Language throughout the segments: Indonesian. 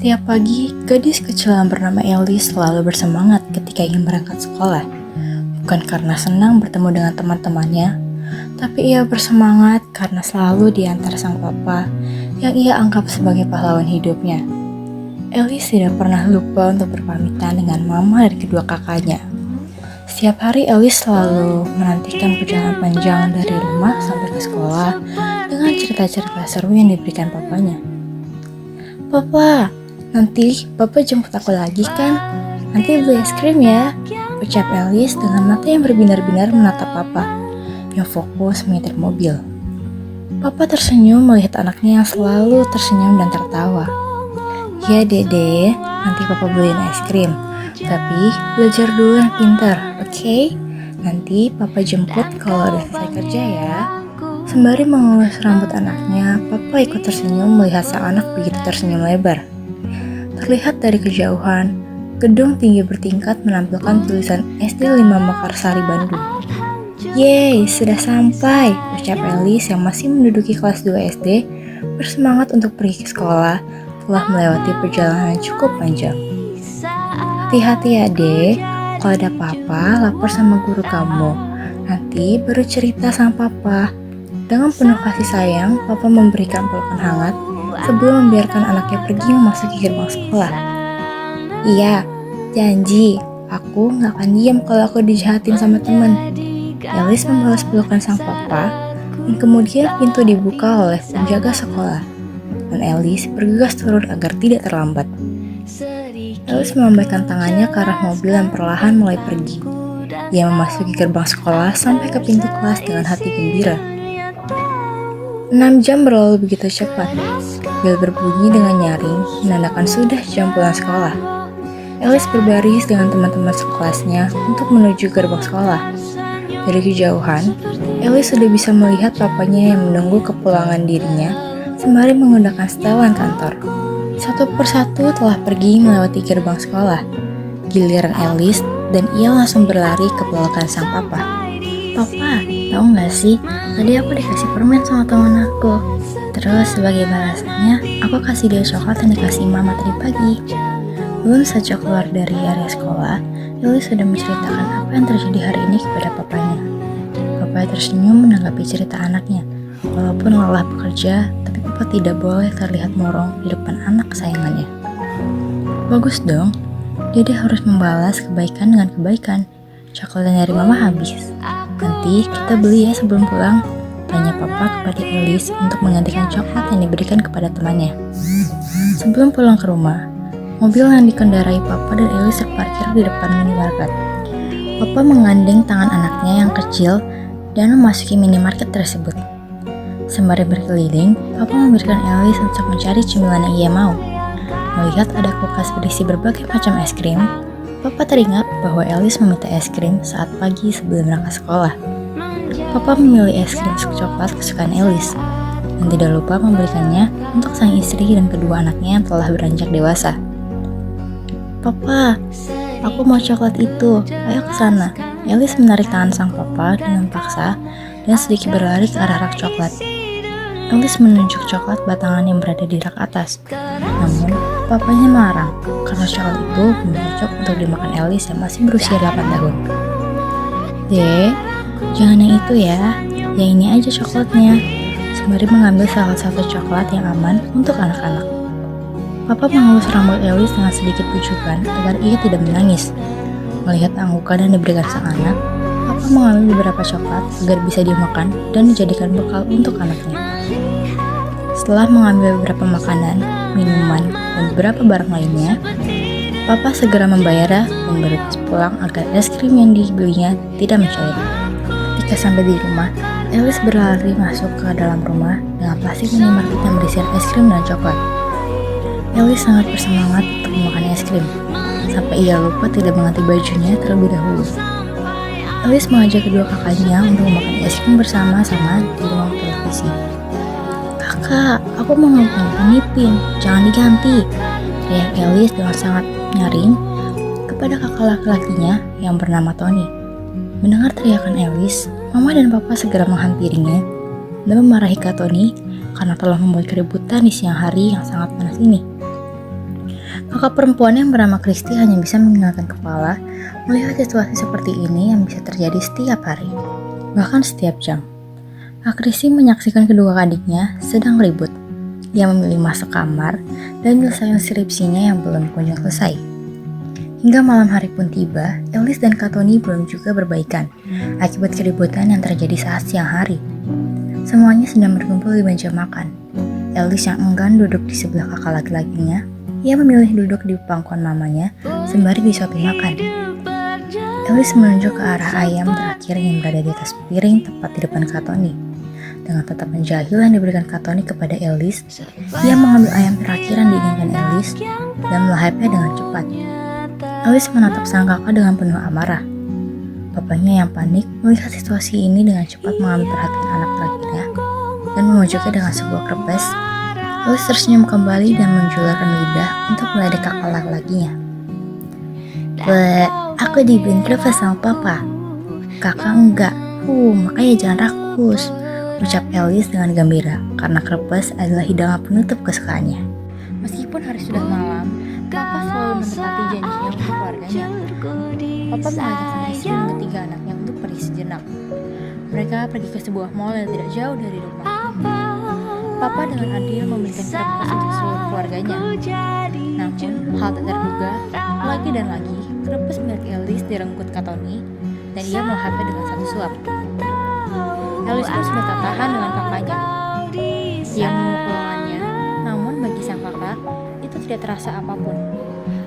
Tiap pagi, gadis kecil yang bernama Ellie selalu bersemangat ketika ingin berangkat sekolah. Bukan karena senang bertemu dengan teman-temannya, tapi ia bersemangat karena selalu diantar sang papa yang ia anggap sebagai pahlawan hidupnya. Ellie tidak pernah lupa untuk berpamitan dengan mama dan kedua kakaknya. Setiap hari Ellie selalu menantikan perjalanan panjang dari rumah sampai ke sekolah dengan cerita-cerita seru yang diberikan papanya. "Papa, nanti Papa jemput aku lagi kan? Nanti beli es krim ya," ucap Ellis dengan mata yang berbinar-binar menatap Papa yang fokus menyetir mobil. Papa tersenyum melihat anaknya yang selalu tersenyum dan tertawa. "Ya Dede, nanti Papa beliin es krim. Tapi belajar dulu yang pintar, oke? Nanti Papa jemput kalau udah selesai kerja ya." Sembari mengelus rambut anaknya, Papa ikut tersenyum melihat sang anak begitu tersenyum lebar. Terlihat dari kejauhan, gedung tinggi bertingkat menampilkan tulisan SD 5 Mekarsari Bandung. "Yeay, sudah sampai," ucap Elis yang masih menduduki kelas 2 SD, bersemangat untuk pergi ke sekolah telah melewati perjalanan yang cukup panjang. "Hati-hati ya dek, kalau ada apa-apa lapor sama guru kamu. Nanti baru cerita sama papa." Dengan penuh kasih sayang, Papa memberikan pelukan hangat sebelum membiarkan anaknya pergi memasuki gerbang sekolah. "Iya, janji, aku gak akan diam kalau aku dijahatin sama temen." Elis membalas pelukan sang papa, dan kemudian pintu dibuka oleh penjaga sekolah, dan Elis bergegas turun agar tidak terlambat. Elis melambaikan tangannya ke arah mobil yang perlahan mulai pergi. Ia memasuki gerbang sekolah sampai ke pintu kelas dengan hati gembira. 6 jam berlalu begitu cepat. Bel berbunyi dengan nyaring, menandakan sudah jam pulang sekolah. Elis berbaris dengan teman-teman sekelasnya untuk menuju gerbang sekolah. Dari kejauhan, Elis sudah bisa melihat papanya yang menunggu kepulangan dirinya, sembari menggunakan setelan kantor. Satu persatu telah pergi melewati gerbang sekolah. Giliran Elis dan ia langsung berlari ke pelukan sang papa. "Papa, tahu nggak sih, tadi aku dikasih permen sama teman aku. Terus sebagai balasannya, aku kasih dia coklat yang dikasih mama tadi pagi." Belum saja keluar dari area sekolah, Elis sudah menceritakan apa yang terjadi hari ini kepada papanya. Papa tersenyum menanggapi cerita anaknya. Walaupun lelah bekerja, tapi papa tidak boleh terlihat murung di depan anak kesayangannya. "Bagus dong, Dede harus membalas kebaikan dengan kebaikan. Coklat dari mama habis. Nanti kita beli ya sebelum pulang," tanya papa kepada Elis untuk menggantikan coklat yang diberikan kepada temannya. Sebelum pulang ke rumah, mobil yang dikendarai papa dan Elis terparkir di depan minimarket. Papa menggandeng tangan anaknya yang kecil dan memasuki minimarket tersebut. Sembari berkeliling, papa memberikan Elis untuk mencari cemilan yang ia mau. Melihat ada kulkas berisi berbagai macam es krim, Papa teringat bahwa Elis meminta es krim saat pagi sebelum berangkat sekolah. Papa memilih es krim coklat kesukaan Elis, dan tidak lupa memberikannya untuk sang istri dan kedua anaknya yang telah beranjak dewasa. "Papa, aku mau coklat itu, ayo ke sana." Elis menarik tangan sang papa dengan paksa dan sedikit berlari ke arah rak coklat. Elis menunjuk coklat batangan yang berada di rak atas. Namun, papanya melarang karena coklat itu belum cocok untuk dimakan Elis yang masih berusia 8 tahun. "Dek, jangan yang itu ya, yang ini aja coklatnya." Sembari mengambil salah satu coklat yang aman untuk anak-anak. Papa mengelus rambut Elis dengan sedikit pujukan agar ia tidak menangis. Melihat anggukan yang diberikan sang anak, Papa mengambil beberapa coklat agar bisa dimakan dan dijadikan bekal untuk anaknya. Setelah mengambil beberapa makanan, minuman, dan beberapa barang lainnya, Papa segera membayar dan bergegas pulang agar es krim yang dibelinya tidak mencair. Ketika sampai di rumah, Elis berlari masuk ke dalam rumah dengan plastik minimarket yang berisikan es krim dan coklat. Elis sangat bersemangat untuk memakan es krim, sampai ia lupa tidak mengganti bajunya terlebih dahulu. Elis mengajak kedua kakaknya untuk memakan es krim bersama-sama di ruang televisi. "Kakak, aku mau nonton Ipin, jangan diganti," teriak Elis dengan sangat nyaring kepada kakak laki-lakinya yang bernama Tony. Mendengar teriakan Elis, Mama dan Papa segera menghampirinya dan memarahi Kak Tony karena telah membuat keributan di siang hari yang sangat panas ini. Kakak perempuan yang bernama Kristi hanya bisa mengingatkan kepala melihat situasi seperti ini yang bisa terjadi setiap hari, bahkan setiap jam. Kak Kristi menyaksikan kedua adiknya sedang ribut. Ia memilih masuk kamar dan menyelesaikan skripsinya yang belum kunjung selesai. Hingga malam hari pun tiba, Elis dan Kak Tony belum juga berbaikan akibat keributan yang terjadi saat siang hari. Semuanya sedang berkumpul di meja makan. Elis yang enggan duduk di sebelah kakak laki-lakinya, ia memilih duduk di pangkuan mamanya sembari disuapi makan. Elis menunjuk ke arah ayam terakhir yang berada di atas piring tepat di depan Kak Tony. Dengan tatapan jahil yang diberikan Kak Tony kepada Elis, ia mengambil ayam terakhir yang diinginkan Elis dan melahapnya dengan cepat. Elis menatap sang kakak dengan penuh amarah. Bapaknya yang panik melihat situasi ini dengan cepat mengambil perhatian anak terakhirnya dan memojoknya dengan sebuah kertas. Elis tersenyum kembali dan menjularkan lidah untuk meledek kakak laki-lakinya. Aku dibeliin kertas sama papa. Kakak enggak. Makanya jangan rakus, ucap Elis dengan gembira karena kertas adalah hidangan penutup kesukaannya. Meskipun hari sudah malam, Papa selalu menepati janjinya untuk keluarganya. Papa mengajak sang istri dan ketiga anaknya untuk pergi sejenak. Mereka pergi ke sebuah mall yang tidak jauh dari rumah. Papa dengan adil memberikan kertas untuk seluruh keluarganya. Namun, hal tak terduga, lagi dan lagi, kertas milik Elis direnggut Kak Tony dan ia melahapnya dengan satu suap. Elis pun sudah tak tahan dengan kakaknya. Ia memukulnya, namun bagi sang kakak, itu tidak terasa apapun.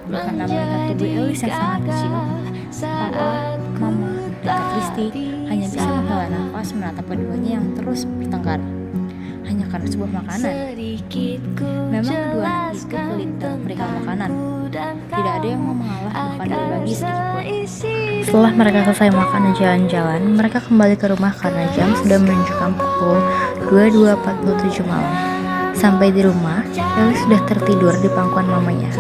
Karena melihat tubuh Elis yang sangat kecil, Papa, Mama, dan Kak Kristi hanya bisa menghela nafas menatap keduanya yang terus bertengkar. Hanya karena sebuah makanan. Memang kedua anak itu pelit dalam perihal makanan. Tidak ada yang mau mengalah bahkan berbagi sedikit pun. Setelah mereka selesai makan dan jalan-jalan, mereka kembali ke rumah karena jam sudah menunjukkan pukul 22.47 malam. Sampai di rumah, Elis sudah tertidur di pangkuan mamanya.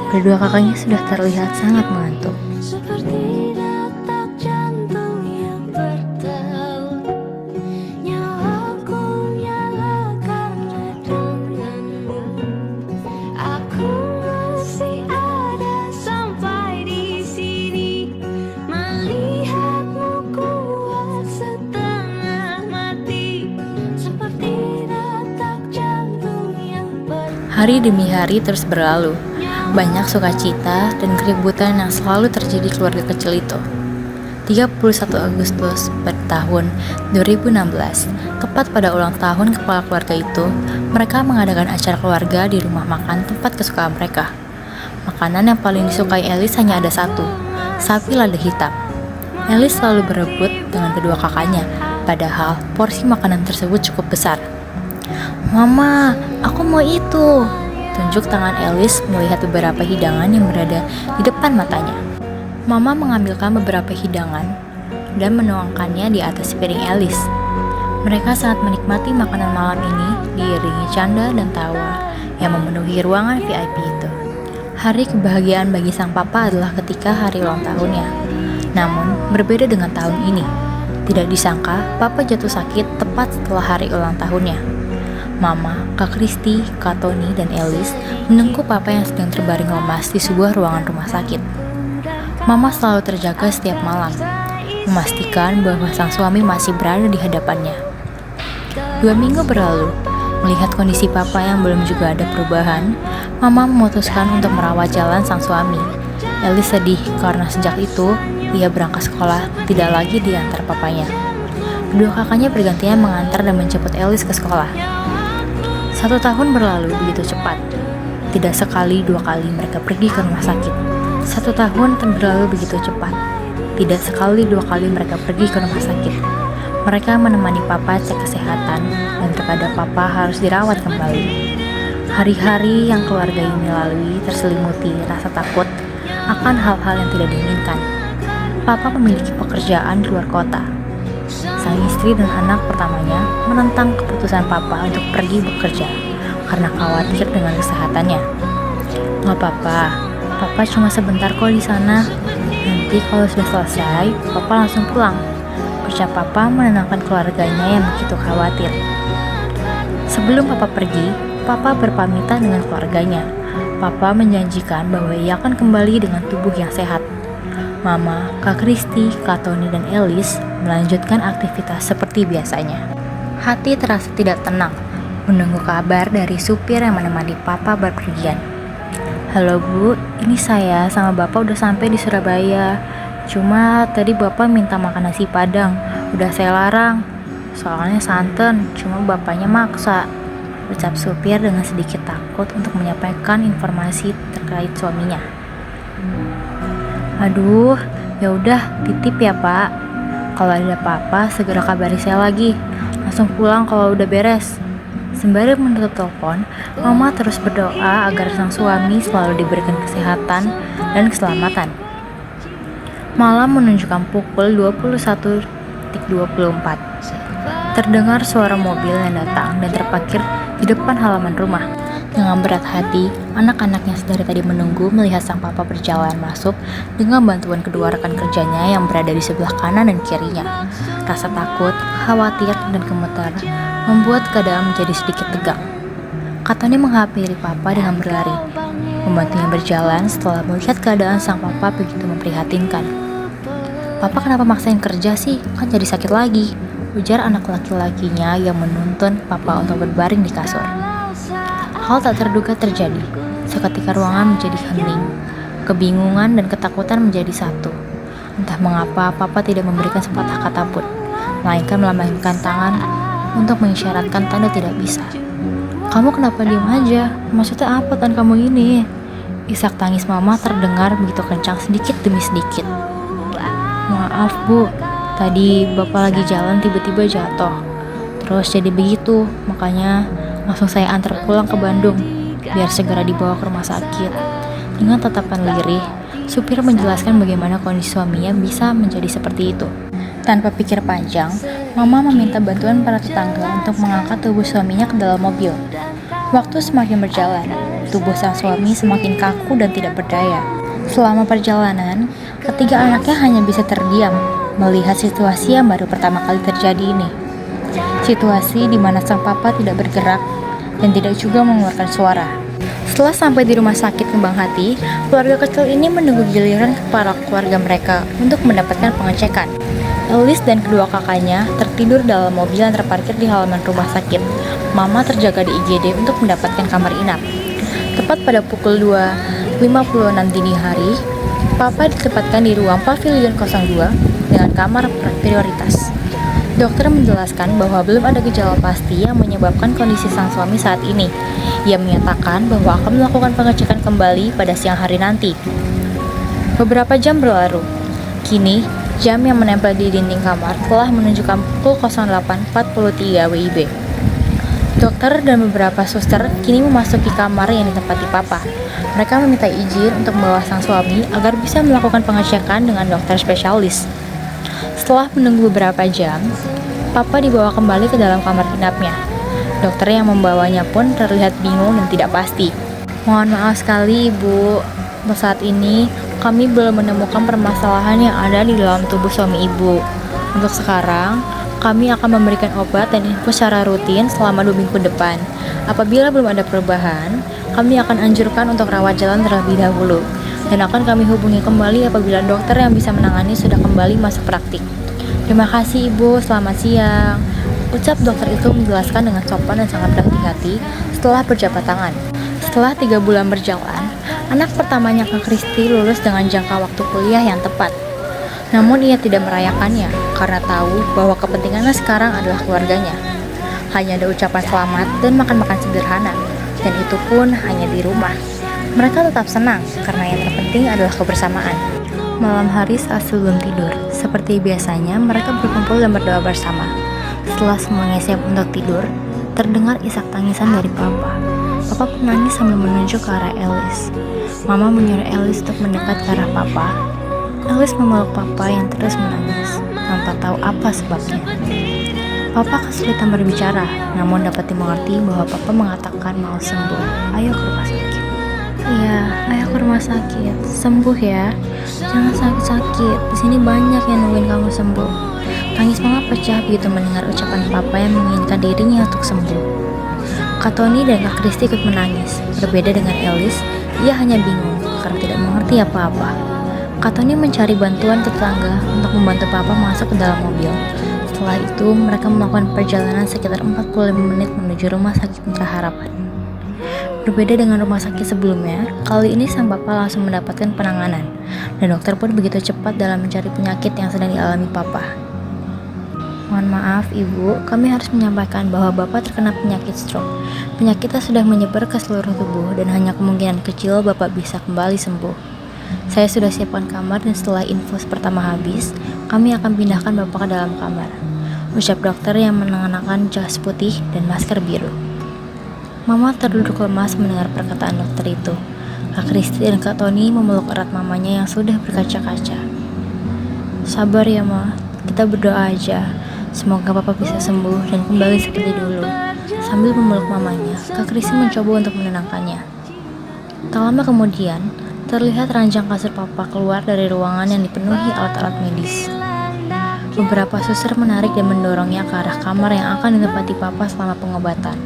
Kedua kakaknya sudah terlihat sangat mengantuk. Seperti detak jantung yang bertaut, nyawaku nyala karena denganmu. Aku masih ada sampai di sini, melihatmu kuat setengah mati, seperti detak jantung yang bertaut. Hari demi hari terus berlalu. Banyak sukacita dan keributan yang selalu terjadi keluarga kecil itu. 31 Agustus pada tahun 2016, tepat pada ulang tahun kepala keluarga itu, mereka mengadakan acara keluarga di rumah makan tempat kesukaan mereka. Makanan yang paling disukai Elis hanya ada satu, sapi lada hitam. Elis selalu berebut dengan kedua kakaknya, padahal porsi makanan tersebut cukup besar. Mama, aku mau itu. Tunjuk tangan Elis melihat beberapa hidangan yang berada di depan matanya. Mama mengambilkan beberapa hidangan dan menuangkannya di atas piring Elis. Mereka sangat menikmati makanan malam ini diiringi canda dan tawa yang memenuhi ruangan VIP itu. Hari kebahagiaan bagi sang papa adalah ketika hari ulang tahunnya. Namun, berbeda dengan tahun ini. Tidak disangka, papa jatuh sakit tepat setelah hari ulang tahunnya. Mama, Kak Kristi, Kak Tony, dan Elis menunggu papa yang sedang terbaring lemas di sebuah ruangan rumah sakit. Mama selalu terjaga setiap malam, memastikan bahwa sang suami masih berada di hadapannya. 2 minggu berlalu, melihat kondisi papa yang belum juga ada perubahan, Mama memutuskan untuk merawat jalan sang suami. Elis sedih karena sejak itu, ia berangkat sekolah tidak lagi diantar papanya. Kedua kakaknya bergantian mengantar dan menjemput Elis ke sekolah. 1 tahun berlalu begitu cepat. Tidak sekali 2 kali mereka pergi ke rumah sakit. 1 tahun berlalu begitu cepat. Tidak sekali 2 kali mereka pergi ke rumah sakit. Mereka menemani papa cek kesehatan dan terkadang papa harus dirawat kembali. Hari-hari yang keluarga ini lalui terselimuti rasa takut akan hal-hal yang tidak diinginkan. Papa memiliki pekerjaan di luar kota. Sang istri dan anak pertamanya menentang keputusan papa untuk pergi bekerja karena khawatir dengan kesehatannya. Nggak apa-apa, papa cuma sebentar kok di sana. Nanti kalau sudah selesai, papa langsung pulang. Ucap papa menenangkan keluarganya yang begitu khawatir. Sebelum papa pergi, papa berpamitan dengan keluarganya. Papa menjanjikan bahwa ia akan kembali dengan tubuh yang sehat. Mama, Kak Kristi, Kak Tony, dan Elis melanjutkan aktivitas seperti biasanya. Hati terasa tidak tenang, menunggu kabar dari supir yang menemani Papa berpergian. Halo Bu, ini saya sama Bapak udah sampai di Surabaya. Cuma tadi Bapak minta makan nasi Padang, udah saya larang. Soalnya santan, cuma Bapaknya maksa. Ucap supir dengan sedikit takut untuk menyampaikan informasi terkait suaminya. Aduh, ya udah titip ya Pak. Kalau ada apa-apa segera kabari saya lagi. Langsung pulang kalau udah beres. Sembari menutup telepon, Mama terus berdoa agar sang suami selalu diberikan kesehatan dan keselamatan. Malam menunjukkan pukul 21.24. Terdengar suara mobil yang datang dan terparkir di depan halaman rumah. Dengan berat hati, anak-anak yang sedari tadi menunggu melihat sang papa berjalan masuk dengan bantuan kedua rekan kerjanya yang berada di sebelah kanan dan kirinya. Rasa takut, khawatir, dan gemetar membuat keadaan menjadi sedikit tegang. Katanya menghampiri papa dengan berlari. Membantunya berjalan setelah melihat keadaan sang papa begitu memprihatinkan. Papa kenapa maksain kerja sih? Kan jadi sakit lagi, ujar anak laki-lakinya yang menuntun papa untuk berbaring di kasur. Hal tak terduga terjadi. Seketika ruangan menjadi hening. Kebingungan dan ketakutan menjadi satu. Entah mengapa papa tidak memberikan sepatah kata pun, melainkan melambaikan tangan untuk mengisyaratkan tanda tidak bisa. Kamu kenapa diam aja? Maksudnya apa tan kamu ini? Isak tangis mama terdengar begitu kencang sedikit demi sedikit. Maaf Bu, tadi bapak lagi jalan tiba-tiba jatuh. Terus jadi begitu, makanya langsung saya antar pulang ke Bandung, biar segera dibawa ke rumah sakit. Dengan tatapan lirih, supir menjelaskan bagaimana kondisi suaminya bisa menjadi seperti itu. Tanpa pikir panjang, Mama meminta bantuan para tetangga untuk mengangkat tubuh suaminya ke dalam mobil. Waktu semakin berjalan, tubuh sang suami semakin kaku dan tidak berdaya. Selama perjalanan, ketiga anaknya hanya bisa terdiam melihat situasi yang baru pertama kali terjadi ini. Situasi di mana sang papa tidak bergerak dan tidak juga mengeluarkan suara. Setelah sampai di rumah sakit Kembang Hati, keluarga kecil ini menunggu giliran para keluarga mereka untuk mendapatkan pengecekan. Elis dan kedua kakaknya tertidur dalam mobil yang terparkir di halaman rumah sakit. Mama terjaga di IGD untuk mendapatkan kamar inap. Tepat pada pukul 2.56 dini hari, Papa ditempatkan di ruang pavilion 02 dengan kamar prioritas. Dokter menjelaskan bahwa belum ada gejala pasti yang menyebabkan kondisi sang suami saat ini. Ia menyatakan bahwa akan melakukan pengecekan kembali pada siang hari nanti. Beberapa jam berlalu. Kini, jam yang menempel di dinding kamar telah menunjukkan pukul 08.43 WIB. Dokter dan beberapa suster kini memasuki kamar yang ditempati Papa. Mereka meminta izin untuk membawa sang suami agar bisa melakukan pengecekan dengan dokter spesialis. Setelah menunggu beberapa jam, Papa dibawa kembali ke dalam kamar inapnya. Dokter yang membawanya pun terlihat bingung dan tidak pasti. Mohon maaf sekali Ibu, untuk saat ini kami belum menemukan permasalahan yang ada di dalam tubuh suami Ibu. Untuk sekarang, kami akan memberikan obat dan infus secara rutin selama 2 minggu depan. Apabila belum ada perubahan, kami akan anjurkan untuk rawat jalan terlebih dahulu. Dan akan kami hubungi kembali apabila dokter yang bisa menangani sudah kembali masuk praktik. Terima kasih Ibu, selamat siang. Ucap dokter itu menjelaskan dengan sopan dan sangat berhati-hati setelah berjabat tangan. Setelah 3 bulan berjalan, anak pertamanya Kak Kristi lulus dengan jangka waktu kuliah yang tepat. Namun ia tidak merayakannya karena tahu bahwa kepentingannya sekarang adalah keluarganya. Hanya ada ucapan selamat dan makan-makan sederhana, dan itu pun hanya di rumah. Mereka tetap senang karena yang terpenting adalah kebersamaan. Malam hari saat sebelum tidur, seperti biasanya mereka berkumpul dan berdoa bersama. Setelah semuanya siap untuk tidur, terdengar isak tangisan dari Papa. Papa menangis sambil menunjuk ke arah Elis. Mama menyuruh Elis untuk mendekat ke arah Papa. Elis memeluk Papa yang terus menangis, tanpa tahu apa sebabnya. Papa kesulitan berbicara, namun dapat dimengerti bahwa Papa mengatakan mau sembuh. Ayo ke rumah sakit. Iya, ayo ke rumah sakit. Sembuh ya. Jangan sakit-sakit. Di sini banyak yang nungguin kamu sembuh. Tangis Mama pecah begitu mendengar ucapan Papa yang menginginkan dirinya untuk sembuh. Kak Tony dan Kak Kristi ikut menangis. Berbeda dengan Elis, Ia hanya bingung karena tidak mengerti apa-apa. Kak Tony mencari bantuan ke tetangga untuk membantu papa masuk ke dalam mobil. Setelah itu, mereka melakukan perjalanan sekitar 45 menit menuju rumah sakit Mitra Harapan. Berbeda dengan rumah sakit sebelumnya, kali ini sang papa langsung mendapatkan penanganan, dan dokter pun begitu cepat dalam mencari penyakit yang sedang dialami papa. Mohon maaf ibu, kami harus menyampaikan bahwa bapak terkena penyakit stroke. Penyakitnya sudah menyebar ke seluruh tubuh dan hanya kemungkinan kecil bapak bisa kembali sembuh. Saya sudah siapkan kamar dan setelah infus pertama habis, kami akan pindahkan bapak ke dalam kamar. Ucap dokter yang mengenakan jas putih dan masker biru. Mama terduduk lemas mendengar perkataan dokter itu. Kak Kristi dan Kak Tony memeluk erat mamanya yang sudah berkaca-kaca. Sabar ya ma, kita berdoa aja. Semoga papa bisa sembuh dan kembali seperti dulu. Sambil memeluk mamanya, Kak Kristi mencoba untuk menenangkannya. Tak lama kemudian, terlihat ranjang kasur papa keluar dari ruangan yang dipenuhi alat-alat medis. Beberapa suster menarik dan mendorongnya ke arah kamar yang akan ditempati papa selama pengobatan.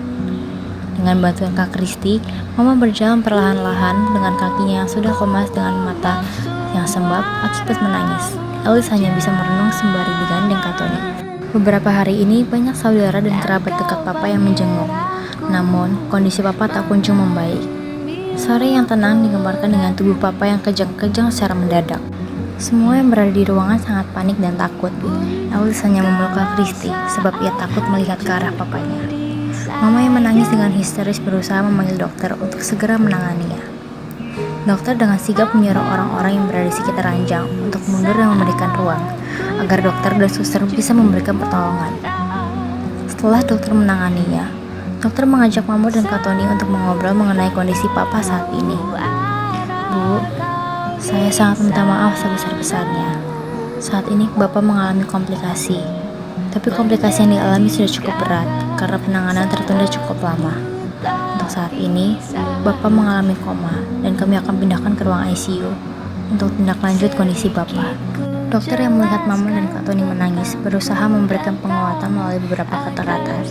Dengan bantuan Kak Kristi, Mama berjalan perlahan-lahan dengan kakinya yang sudah lemas dengan mata yang sembab akibat menangis. Elis hanya bisa merenung sembari digandeng Kak Tony. Beberapa hari ini banyak saudara dan kerabat dekat papa yang menjenguk. Namun, kondisi papa tak kunjung membaik. Sore yang tenang digambarkan dengan tubuh papa yang kejang-kejang secara mendadak. Semua yang berada di ruangan sangat panik dan takut. Elis hanya memeluk Kak Kristi sebab ia takut melihat ke arah papanya. Mama yang menangis dengan histeris berusaha memanggil dokter untuk segera menanganinya. Dokter dengan sigap menyuruh orang-orang yang berada di sekitar ranjang untuk mundur dan memberikan ruang agar dokter dan suster bisa memberikan pertolongan. Setelah dokter menanganinya, dokter mengajak Mama dan Kak Tony untuk mengobrol mengenai kondisi papa saat ini. Bu, saya sangat minta maaf sebesar-besarnya. Saat ini Bapak mengalami komplikasi. Tapi komplikasi yang dialami sudah cukup berat karena penanganan tertunda cukup lama. Untuk saat ini, Bapak mengalami koma dan kami akan pindahkan ke ruang ICU untuk tindak lanjut kondisi Bapak. Dokter yang melihat Mama dan Kak Tony menangis berusaha memberikan penguatan melalui beberapa kata-kata.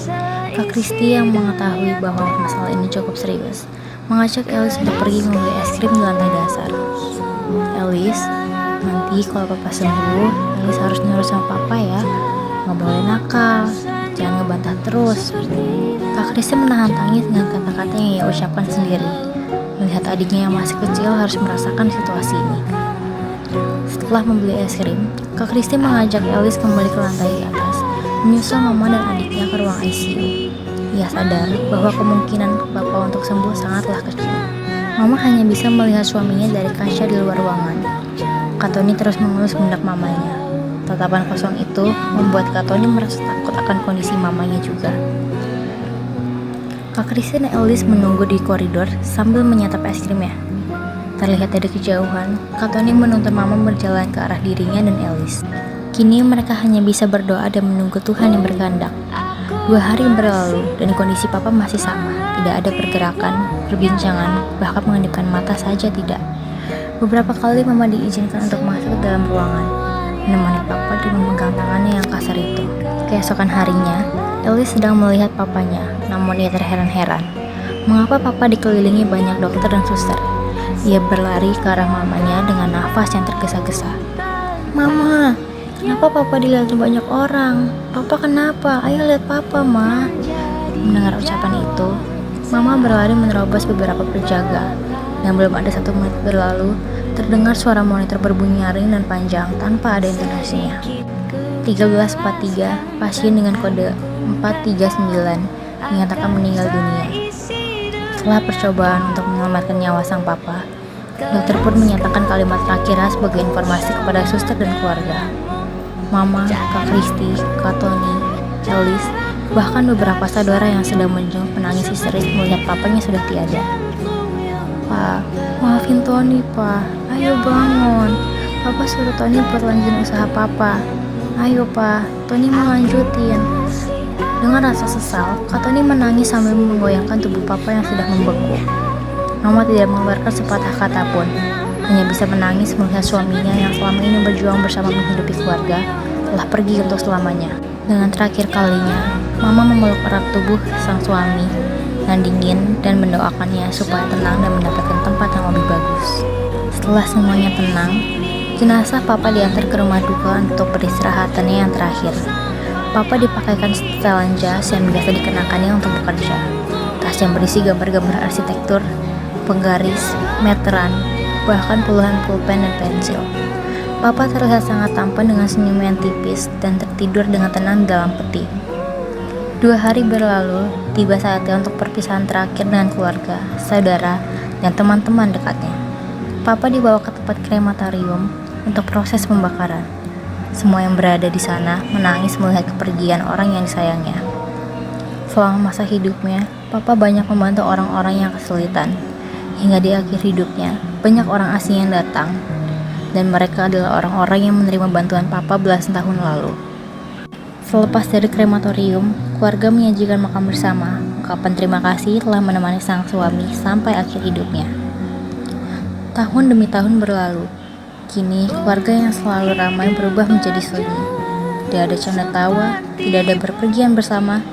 Kak Kristi yang mengetahui bahwa masalah ini cukup serius, mengajak Elis untuk pergi membeli es krim di lantai dasar. Elis, nanti kalau Papa sembuh, Elis harus nurut sama Papa ya. Nggak boleh nakal, jangan ngebantah terus. Kak Kristi menahan tangis dengan kata-kata yang ia ucapkan sendiri. Melihat adiknya yang masih kecil harus merasakan situasi ini. Setelah membeli es krim, Kak Kristi mengajak Elis kembali ke lantai atas, menyusul Mama dan adiknya ke ruang ICU. Ia sadar bahwa kemungkinan Bapak untuk sembuh sangatlah kecil. Mama hanya bisa melihat suaminya dari kaca di luar ruangan. Kak Tony terus mengelus pundak mamanya. Tatapan kosong itu membuat Kak Tony merasa takut akan kondisi mamanya juga. Kak Kristi dan Elis menunggu di koridor sambil menyantap es krimnya. Terlihat dari kejauhan, Kak Tony menuntun Mama berjalan ke arah dirinya dan Elis. Kini mereka hanya bisa berdoa dan menunggu Tuhan yang berkehendak. 2 hari berlalu dan kondisi Papa masih sama. Tidak ada pergerakan, perbincangan, bahkan mengedipkan mata saja tidak. Beberapa kali Mama diizinkan untuk masuk ke dalam ruangan, menemani Papa dan memegang tangannya yang kasar itu. Keesokan harinya, Elis sedang melihat papanya, namun ia terheran-heran. Mengapa Papa dikelilingi banyak dokter dan suster? Ia berlari ke arah mamanya dengan nafas yang tergesa-gesa. Mama, kenapa Papa dilihat banyak orang? Papa kenapa? Ayo lihat Papa, Ma. Mendengar ucapan itu, Mama berlari menerobos beberapa penjaga. Dan belum ada 1 menit berlalu, terdengar suara monitor berbunyi nyaring dan panjang tanpa ada intonasinya. 13.43, pasien dengan kode 439 dinyatakan meninggal dunia. Setelah percobaan untuk menyelamatkan nyawa sang papa, dokter pun menyatakan kalimat terakhir sebagai informasi kepada suster dan keluarga. Mama, Kak Kristi, Kak Tony, Elis, bahkan beberapa saudara yang sedang menjenguk penangis histeris melihat papanya sudah tiada. Pak, maafin Tony, Pak. Ayo bangun. Papa suruh Tony buat lanjutin usaha Papa. Ayo, Pak. Tony mau lanjutin. Dengan rasa sesal, Kak Tony menangis sambil menggoyangkan tubuh Papa yang sudah membeku. Mama tidak mengeluarkan sepatah kata pun, hanya bisa menangis melihat suaminya yang selama ini berjuang bersama menghidupi keluarga telah pergi untuk selamanya. Dengan terakhir kalinya, Mama memeluk erat tubuh sang suami yang dingin dan mendoakannya supaya tenang dan mendapatkan tempat yang lebih bagus. Setelah semuanya tenang, jenazah Papa diantar ke rumah duka untuk beristirahatannya yang terakhir. Papa dipakaikan setelan jas yang biasa dikenakannya untuk bekerja. Tas yang berisi gambar-gambar arsitektur, penggaris, meteran, bahkan puluhan pulpen dan pensil. Papa terlihat sangat tampan dengan senyum yang tipis dan tertidur dengan tenang di dalam peti. 2 hari berlalu, tiba saatnya untuk perpisahan terakhir dengan keluarga, saudara, dan teman-teman dekatnya. Papa dibawa ke tempat krematorium untuk proses pembakaran. Semua yang berada di sana menangis melihat kepergian orang yang disayangnya. Selama masa hidupnya, Papa banyak membantu orang-orang yang kesulitan. Hingga di akhir hidupnya, banyak orang asing yang datang, dan mereka adalah orang-orang yang menerima bantuan Papa belasan tahun lalu. Selepas dari krematorium, keluarga menyajikan makan bersama, ungkapan terima kasih telah menemani sang suami sampai akhir hidupnya. Tahun demi tahun berlalu, kini keluarga yang selalu ramai berubah menjadi sunyi. Tidak ada canda tawa, tidak ada berpergian bersama,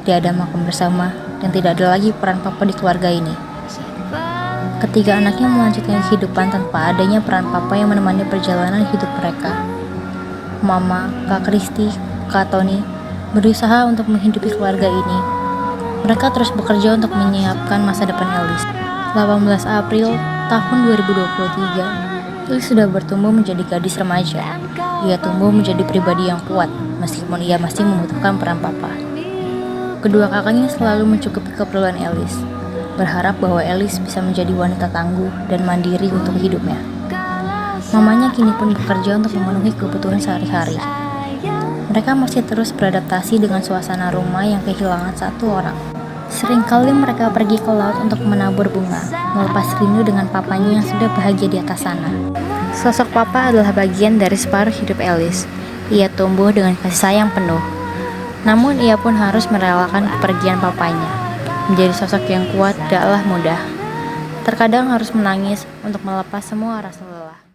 tidak ada makan bersama, dan tidak ada lagi peran Papa di keluarga ini. Ketiga anaknya melanjutkan kehidupan tanpa adanya peran Papa yang menemani perjalanan hidup mereka. Mama, Kak Kristi, Kak Tony berusaha untuk menghidupi keluarga ini. Mereka terus bekerja untuk menyiapkan masa depan Elis. 18 April tahun 2023, Elis sudah bertumbuh menjadi gadis remaja. Ia tumbuh menjadi pribadi yang kuat, meskipun ia masih membutuhkan peran Papa. Kedua kakaknya selalu mencukupi keperluan Elis, berharap bahwa Elis bisa menjadi wanita tangguh dan mandiri untuk hidupnya. Mamanya kini pun bekerja untuk memenuhi kebutuhan sehari-hari. Mereka masih terus beradaptasi dengan suasana rumah yang kehilangan satu orang. Seringkali mereka pergi ke laut untuk menabur bunga, melepas rindu dengan papanya yang sudah bahagia di atas sana. Sosok Papa adalah bagian dari separuh hidup Elis. Ia tumbuh dengan kasih sayang penuh. Namun ia pun harus merelakan kepergian papanya. Menjadi sosok yang kuat tidaklah mudah. Terkadang harus menangis untuk melepas semua rasa lelah.